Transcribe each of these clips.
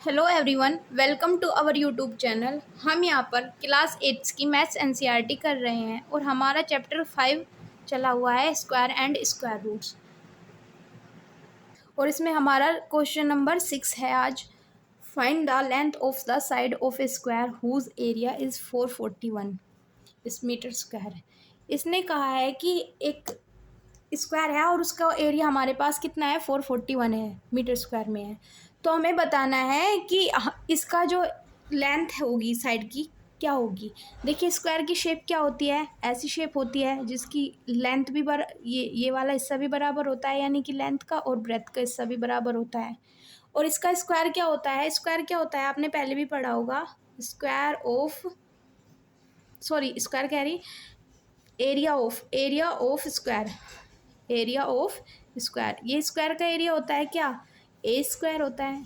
Hello everyone, welcome to our YouTube channel. हम यहाँ पर क्लास 8 की मैथ्स एनसीईआरटी कर रहे हैं और हमारा चैप्टर 5 चला हुआ है स्क्वायर एंड स्क्वायर रूट्स। और इसमें हमारा क्वेश्चन नंबर 6 है आज। Find the length of the side of a square whose area is 441 इस मीटर स्क्वायर। इसने कहा है कि एक स्क्वायर है और उसका एरिया हमारे पास कितना है, 441 है, मीटर स्क्वायर में है। तो हमें बताना है कि इसका जो लेंथ होगी साइड की क्या होगी। देखिए स्क्वायर की शेप क्या होती है, ऐसी शेप होती है जिसकी लेंथ भी ये वाला हिस्सा भी बराबर होता है, यानी कि लेंथ का, और ब्रेथ का हिस्सा भी बराबर होता है। और इसका स्क्वायर क्या होता है, स्क्वायर क्या होता है आपने पहले भी पढ़ा होगा, स्क्वायर कह रही, area of square, area of square. ये स्क्वायर का एरिया होता है क्या, ए स्क्वायर होता है।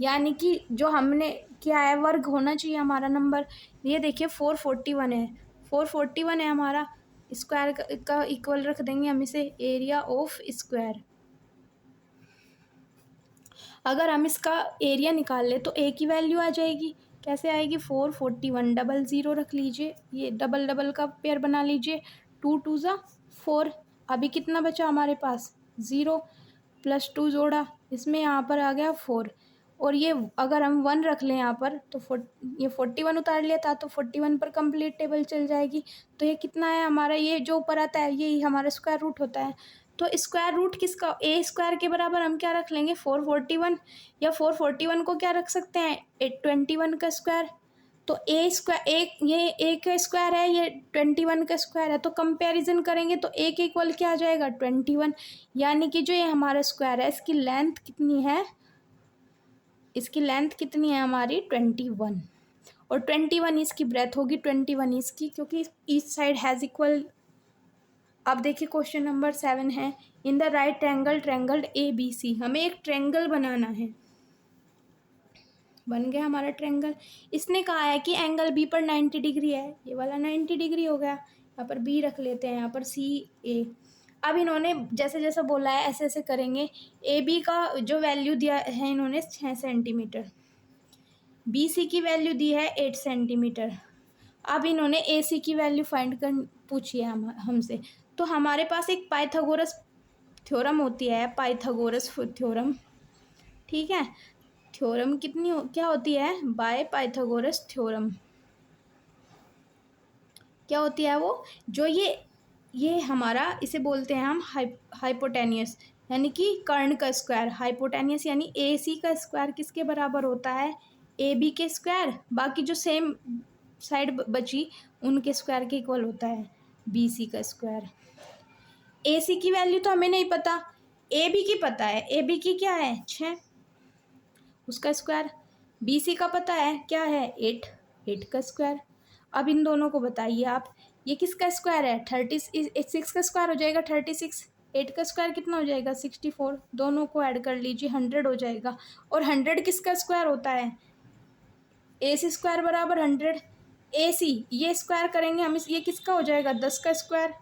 यानी कि जो हमने क्या है, वर्ग होना चाहिए हमारा नंबर। ये देखिए 441 है, 441 है हमारा स्क्वायर का इक्वल रख देंगे हम इसे, एरिया ऑफ स्क्वायर। अगर हम इसका एरिया निकाल ले तो ए की वैल्यू आ जाएगी। कैसे आएगी, 441, डबल ज़ीरो रख लीजिए, ये डबल डबल का पेयर बना लीजिए, 2 2 ज़ा 4। अभी कितना बचा हमारे पास, ज़ीरो, +2 जोड़ा, इसमें यहाँ पर आ गया 4। और ये अगर हम 1 रख लें यहाँ पर तो ये 41 उतार लिया था तो 41 पर कंप्लीट टेबल चल जाएगी। तो ये कितना है हमारा, ये जो ऊपर आता है यही हमारा स्क्वायर रूट होता है। तो स्क्वायर रूट किसका, ए स्क्वायर के बराबर हम क्या रख लेंगे, 441, या 441 को क्या रख सकते हैं, 821 का स्क्वायर। तो ए स्क्वायर, एक ये ए का स्क्वायर है, ये 21 का स्क्वायर है, तो कंपैरिजन करेंगे तो ए के इक्वल क्या आ जाएगा, 21। यानी कि जो ये हमारा स्क्वायर है इसकी लेंथ कितनी है, इसकी लेंथ कितनी है हमारी, 21। और 21 इसकी ब्रेथ होगी, 21 इसकी, क्योंकि ईच साइड हैज़ इक्वल। अब देखिए क्वेश्चन नंबर 7 है, in the right triangle A B C. हमें एक ट्रैंगल बनाना है, बन गया हमारा ट्रैंगल। इसने कहा है कि एंगल बी पर 90 डिग्री है, ये वाला 90 डिग्री हो गया। यहाँ पर बी रख लेते हैं, यहाँ पर सी ए। अब इन्होंने जैसे जैसे बोला है ऐसे ऐसे करेंगे। ए बी का जो वैल्यू दिया है इन्होंने 6 सेंटीमीटर, बी सी की वैल्यू दी है 8 सेंटीमीटर। अब इन्होंने ए सी की वैल्यू फाइंड कर पूछी है हमसे। तो हमारे पास एक पाइथागोरस थ्योरम होती है, पाइथागोरस थ्योरम, ठीक है। थ्योरम क्या होती है, बाय पाइथागोरस थ्योरम। क्या होती है वो, जो ये हमारा इसे बोलते हैं हम हाइपोटेनियस, यानी कि कर्ण का स्क्वायर। हाइपोटेनियस यानी ए सी का स्क्वायर किसके बराबर होता है, ए बी के स्क्वायर, बाकी जो सेम साइड बची उनके स्क्वायर के इक्वल होता है बी सी का स्क्वायर। ए सी की वैल्यू तो हमें नहीं पता, ए बी की पता है, ए बी की क्या है 6, उसका स्क्वायर। बी सी का पता है क्या है 8, 8 का स्क्वायर। अब इन दोनों को बताइए आप, ये किसका स्क्वायर है, 36 का स्क्वायर हो जाएगा 36, 8 का स्क्वायर कितना हो जाएगा 64, दोनों को ऐड कर लीजिए 100 हो जाएगा। और 100 किसका स्क्वायर होता है, ए सी स्क्वायर बराबर 100, ए सी ये स्क्वायर करेंगे हम, ये किसका हो जाएगा 10 का स्क्वायर।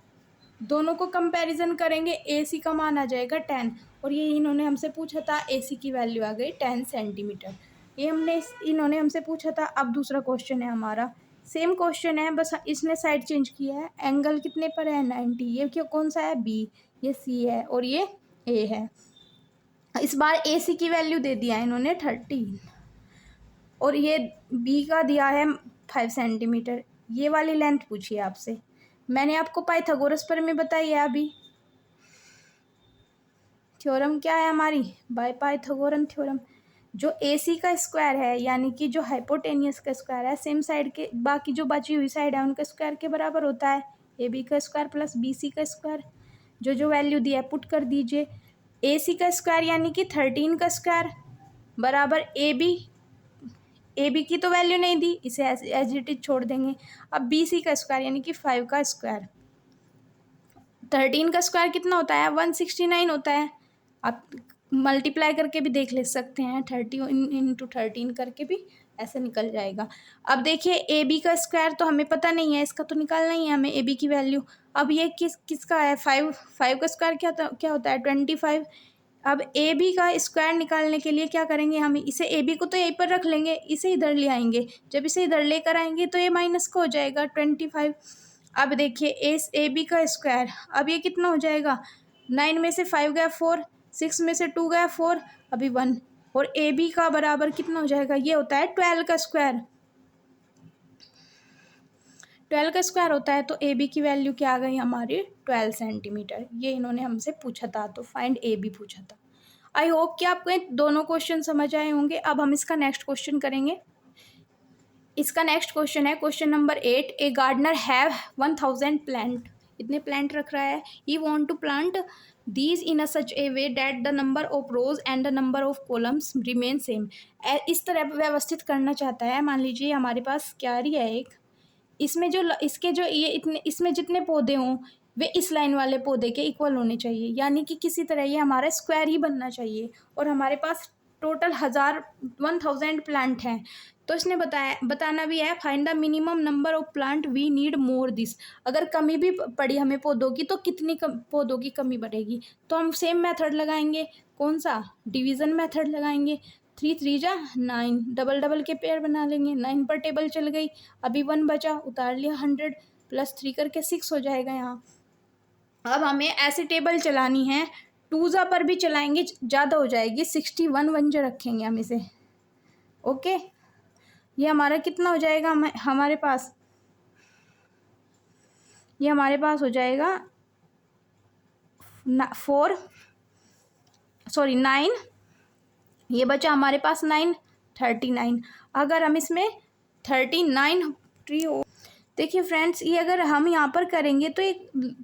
दोनों को कंपैरिजन करेंगे, ए सी का मान आ जाएगा 10, और ये इन्होंने हमसे पूछा था, ए सी की वैल्यू आ गई 10 सेंटीमीटर। ये इन्होंने हमसे पूछा था। अब दूसरा क्वेश्चन है हमारा, सेम क्वेश्चन है, बस इसने साइड चेंज किया है। एंगल कितने पर है 90, ये क्यों कौन सा है बी, ये सी है और ये ए है। इस बार ए सी की वैल्यू दे दिया है इन्होंने 30, और ये बी का दिया है 5 सेंटीमीटर। ये वाली लेंथ पूछी है आपसे, मैंने आपको पाइथागोरस पर में बताई है अभी। थ्योरम क्या है हमारी, बाय पाइथागोरन थ्योरम। जो ए सी का स्क्वायर है, यानी कि जो हाइपोटेनियस का स्क्वायर है, सेम साइड के बाकी जो बची हुई साइड है उनका स्क्वायर के बराबर होता है, ए बी का स्क्वायर प्लस बी सी का स्क्वायर। जो जो वैल्यू दिया है पुट कर दीजिए। ए सी का स्क्वायर यानी कि 13 का स्क्वायर बराबर ए बी की तो वैल्यू नहीं दी, इसे एज इट इज छोड़ देंगे। अब बी सी का स्क्वायर यानी कि 5 का स्क्वायर। 13 का स्क्वायर कितना होता है, 169 होता है। आप मल्टीप्लाई करके भी देख ले सकते हैं, 30 इंटू 13 करके भी ऐसे निकल जाएगा। अब देखिए ए बी का स्क्वायर तो हमें पता नहीं है, इसका तो निकालना ही है हमें ए बी की वैल्यू। अब ये किसका है, 5 का स्क्वायर क्या होता है 25। अब ए बी का स्क्वायर निकालने के लिए क्या करेंगे, हम इसे ए बी को तो यहीं पर रख लेंगे, इसे इधर ले आएंगे, जब इसे इधर लेकर आएंगे तो ये माइनस का हो जाएगा 25। अब देखिए ए बी का स्क्वायर, अब ये कितना हो जाएगा, 9 में से 5 गया 4, 6 में से 2 गया 4, अभी 1, और ए बी का बराबर कितना हो जाएगा, ये होता है 12 का स्क्वायर, 12 का स्क्वायर होता है। तो ए बी की वैल्यू क्या आ गई हमारी, 12 सेंटीमीटर। ये इन्होंने हमसे पूछा था, तो फाइंड ए बी पूछा था। आई होप कि आपको ये दोनों क्वेश्चन समझ आए होंगे। अब हम इसका नेक्स्ट क्वेश्चन करेंगे। इसका नेक्स्ट क्वेश्चन है question number 8। A gardener have 1000 plant, इतने प्लांट रख रहा है। He want to plant these in a such a way that the number of rows and the number of columns remain same. इस तरह व्यवस्थित करना चाहता है। मान लीजिए हमारे पास क्यारी है एक, इसमें जो इसके जो ये इतने, इसमें जितने पौधे हों वे इस लाइन वाले पौधे के इक्वल होने चाहिए, यानी कि किसी तरह ये हमारा स्क्वायर ही बनना चाहिए। और हमारे पास टोटल 1000 प्लांट हैं। तो इसने बताना भी है, find the minimum number of plant we need more this. अगर कमी भी पड़ी हमें पौधों की, तो कितनी पौधों की कमी पड़ेगी। तो हम सेम मेथड लगाएंगे, कौन सा, डिवीज़न मेथड लगाएंगे। 3 3 जा 9, डबल डबल के पेयर बना लेंगे, 9 पर टेबल चल गई, अभी 1 बचा, उतार लिया 100, प्लस 3 करके 6 हो जाएगा यहाँ। अब हमें ऐसे टेबल चलानी है, 2 जा पर भी चलाएंगे ज़्यादा हो जाएगी, 61 वन जो रखेंगे हम इसे। ओके, ये हमारा कितना हो जाएगा, हमारे पास ये हमारे पास हो जाएगा 9, ये बचा हमारे पास 9, 39। अगर हम इसमें 39 ट्री हो, देखिए फ्रेंड्स, ये अगर हम यहाँ पर करेंगे तो ये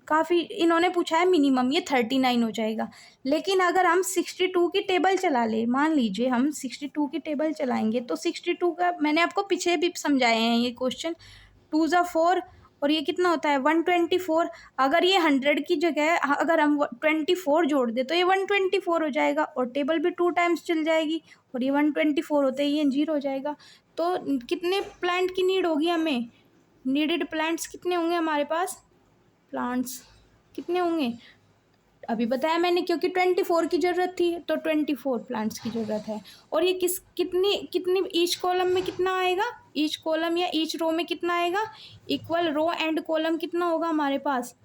काफ़ी, इन्होंने पूछा है मिनिमम, ये 39 हो जाएगा। लेकिन अगर हम 62 की टेबल चला ले, मान लीजिए हम 62 की टेबल चलाएंगे, तो 62 का मैंने आपको पीछे भी समझाए हैं ये क्वेश्चन, 2 जा 4, और ये कितना होता है 124। अगर ये 100 की जगह अगर हम 24 जोड़ दे तो ये 124 हो जाएगा, और टेबल भी 2 टाइम्स चल जाएगी, और ये 124 होते ही ये 0 हो जाएगा। तो कितने प्लांट की नीड होगी हमें, नीडेड प्लांट्स कितने होंगे हमारे पास, प्लांट्स कितने होंगे अभी बताया मैंने, क्योंकि 24 की ज़रूरत थी, तो 24 प्लांट्स की ज़रूरत है। और ये कितनी कितनी ईच कॉलम में कितना आएगा, ईच कॉलम या ईच रो में कितना आएगा, इक्वल रो एंड कॉलम कितना होगा हमारे पास,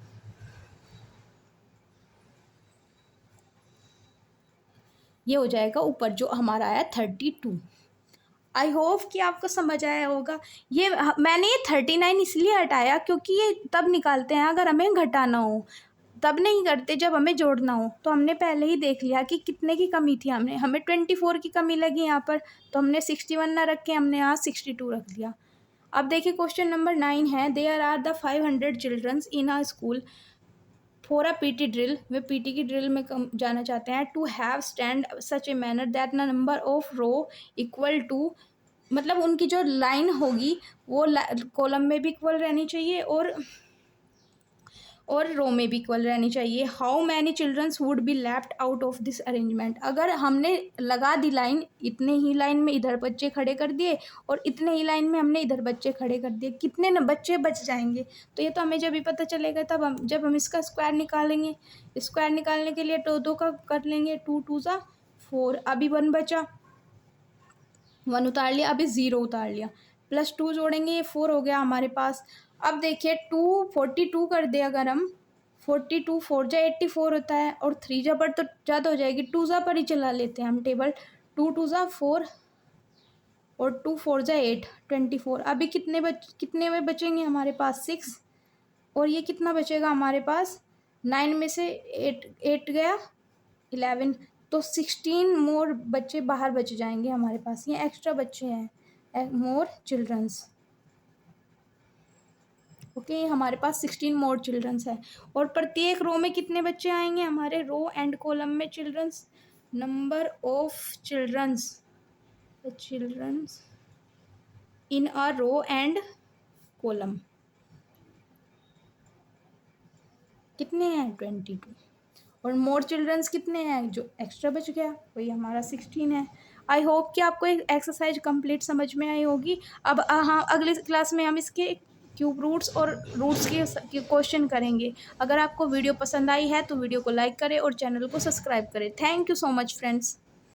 ये हो जाएगा ऊपर जो हमारा आया 32। आई होप कि आपको समझ आया होगा। ये मैंने ये 39 इसलिए हटाया क्योंकि ये तब निकालते हैं अगर हमें घटाना हो, तब नहीं करते जब हमें जोड़ना हो। तो हमने पहले ही देख लिया कि कितने की कमी थी, हमें 24 की कमी लगी यहाँ पर, तो हमने 61 ना रख के हमने यहाँ 62 रख दिया। अब देखिए क्वेश्चन नंबर 9 है, there are the 500 childrens in a school for a PT drill. वे पीटी की ड्रिल में जाना चाहते हैं। To have stand such a manner that the number of row equal to, मतलब उनकी जो लाइन होगी वो कॉलम में भी इक्वल रहनी चाहिए और रो में भी इक्वल रहनी चाहिए। How many childrens would be left out of this arrangement. अगर हमने लगा दी लाइन, इतने ही लाइन में इधर बच्चे खड़े कर दिए और इतने ही लाइन में हमने इधर बच्चे खड़े कर दिए, कितने न बच्चे बच जाएंगे। तो ये तो हमें जब भी पता चलेगा तब जब हम इसका स्क्वायर निकालेंगे। स्क्वायर निकालने के लिए दो का कर लेंगे, 2 2 जा 4, अभी 1 बचा, 1 उतार लिया, अभी 0 उतार लिया, प्लस 2 जोड़ेंगे, ये 4 हो गया हमारे पास। अब देखिए 42 कर दे अगर हम, 42 4 जा 84 होता है, और 3 जा पर तो ज़्यादा हो जाएगी, 2 जा पर ही चला लेते हैं हम टेबल, 2 2 जा 4 और 2 4 जा 8, 24। अभी कितने में बचेंगे हमारे पास 6, और ये कितना बचेगा हमारे पास, 9 में से 8 गया 11, तो 16 मोर बच्चे बाहर बच जाएंगे हमारे पास, ये एक्स्ट्रा बच्चे हैं, मोर चिल्ड्रंस। ओके, हमारे पास 16 मोर चिल्ड्रंस है। और प्रत्येक रो में कितने बच्चे आएंगे हमारे, रो एंड कॉलम में childrens, number of childrens in a row and column कितने हैं 22, और मोर चिल्ड्रंस कितने हैं, जो एक्स्ट्रा बच गया वही हमारा 16 है। आई होप कि आपको एक एक्सरसाइज कंप्लीट समझ में आई होगी। अब हाँ, अगली क्लास में हम इसके क्यूब रूट्स और रूट्स के क्वेश्चन करेंगे। अगर आपको वीडियो पसंद आई है तो वीडियो को लाइक करें और चैनल को सब्सक्राइब करें। Thank you so much friends.